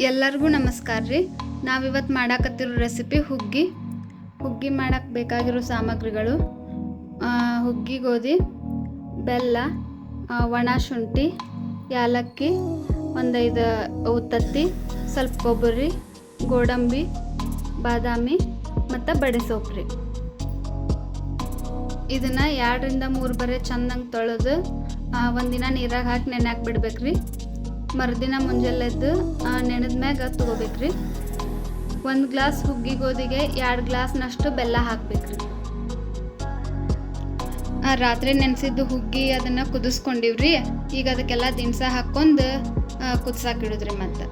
ಎಲ್ಲರಿಗೂ ನಮಸ್ಕಾರ ರೀ. ನಾವಿವತ್ತು ಮಾಡಾಕತ್ತಿರೋ ರೆಸಿಪಿ ಹುಗ್ಗಿ ಮಾಡಕ್ಕೆ ಬೇಕಾಗಿರೋ ಸಾಮಗ್ರಿಗಳು: ಹುಗ್ಗಿ ಗೋಧಿ, ಬೆಲ್ಲ, ಒಣ ಶುಂಠಿ, ಯಾಲಕ್ಕಿ, 1-5 ಉತ್ತತ್ತಿ, ಸ್ವಲ್ಪ ಕೊಬ್ಬರಿ, ಗೋಡಂಬಿ, ಬಾದಾಮಿ ಮತ್ತು ಬಡೆ ಸೊಪ್ಪು ರೀ. ಇದನ್ನು 2-3 ಬರೆ ಚೆಂದಂಗೆ ತೊಳೆದು ಒಂದಿನ ನೀರಾಗ ಹಾಕಿ ನೆನೆಯಾಕೆ ಬಿಡ್ಬೇಕ್ರಿ. ಮರುದಿನ ಮುಂಜಾನೆದ್ದು ನೆನೆದ ಮ್ಯಾಗ ತೊಗೋಬೇಕ್ರಿ. 1 ಗ್ಲಾಸ್ ಹುಗ್ಗಿ ಗೋಧಿಗೆ 2 ಗ್ಲಾಸ್ನಷ್ಟು ಬೆಲ್ಲ ಹಾಕ್ಬೇಕ್ರಿ. ರಾತ್ರಿ ನೆನೆಸಿದ್ದು ಹುಗ್ಗಿ ಅದನ್ನು ಕುದಿಸ್ಕೊಂಡಿವ್ರಿ. ಈಗ ಅದಕ್ಕೆಲ್ಲ ದಿನಸ ಹಾಕ್ಕೊಂಡು ಕುದಿಸಾಕಿಡುದ್ರಿ. ಮತ್ತು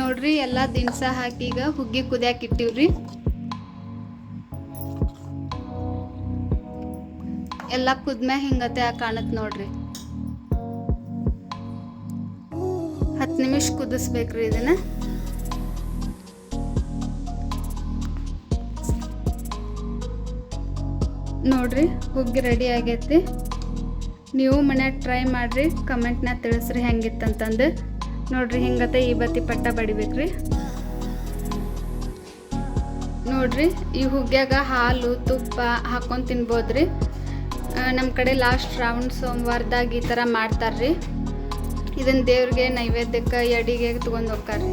ನೋಡ್ರಿ, ಎಲ್ಲ ದಿನಸ ಹಾಕಿ ಈಗ ಹುಗ್ಗಿ ಕುದಿಯಾಕೆ ಇಟ್ಟಿವ್ರಿ. ಎಲ್ಲ ಕುದ್ಮ್ಯಾಗ ಹಿಂಗತೆ ಕಾಣುತ್ತೆ ನೋಡ್ರಿ. 10 ನಿಮಿಷ ಕುದಿಸ್ಬೇಕ್ರಿ ಇದನ್ನ. ನೋಡ್ರಿ, ಹುಗ್ಗಿ ರೆಡಿ ಆಗೈತಿ. ನೀವು ಮನ್ಯಾಗ ಟ್ರೈ ಮಾಡ್ರಿ, ಕಮೆಂಟ್ನಾಗ ತಿಳಿಸ್ರಿ ಹೆಂಗಿತ್ತಂತಂದು. ನೋಡ್ರಿ, ಹಿಂಗತೆ ಈ ಬತ್ತಿ ಪಟ್ಟ ಬಡಿಬೇಕ್ರಿ. ನೋಡ್ರಿ, ಈ ಹುಗ್ಗ್ಯಾಗ ಹಾಲು ತುಪ್ಪ ಹಾಕೊಂಡು ತಿನ್ಬೋದ್ರಿ. ನಮ್ಮ ಕಡೆ ಲಾಸ್ಟ್ ಶ್ರಾವಣ ಸೋಮವಾರದಾಗ ಈ ಥರ ಮಾಡ್ತಾರ್ರಿ. ಇದನ್ನು ದೇವ್ರಿಗೆ ನೈವೇದ್ಯಕ್ಕೆ ಎಡಿಗೆ ತೊಗೊಂಡು ಹೋಗ್ತಾರ್ರಿ.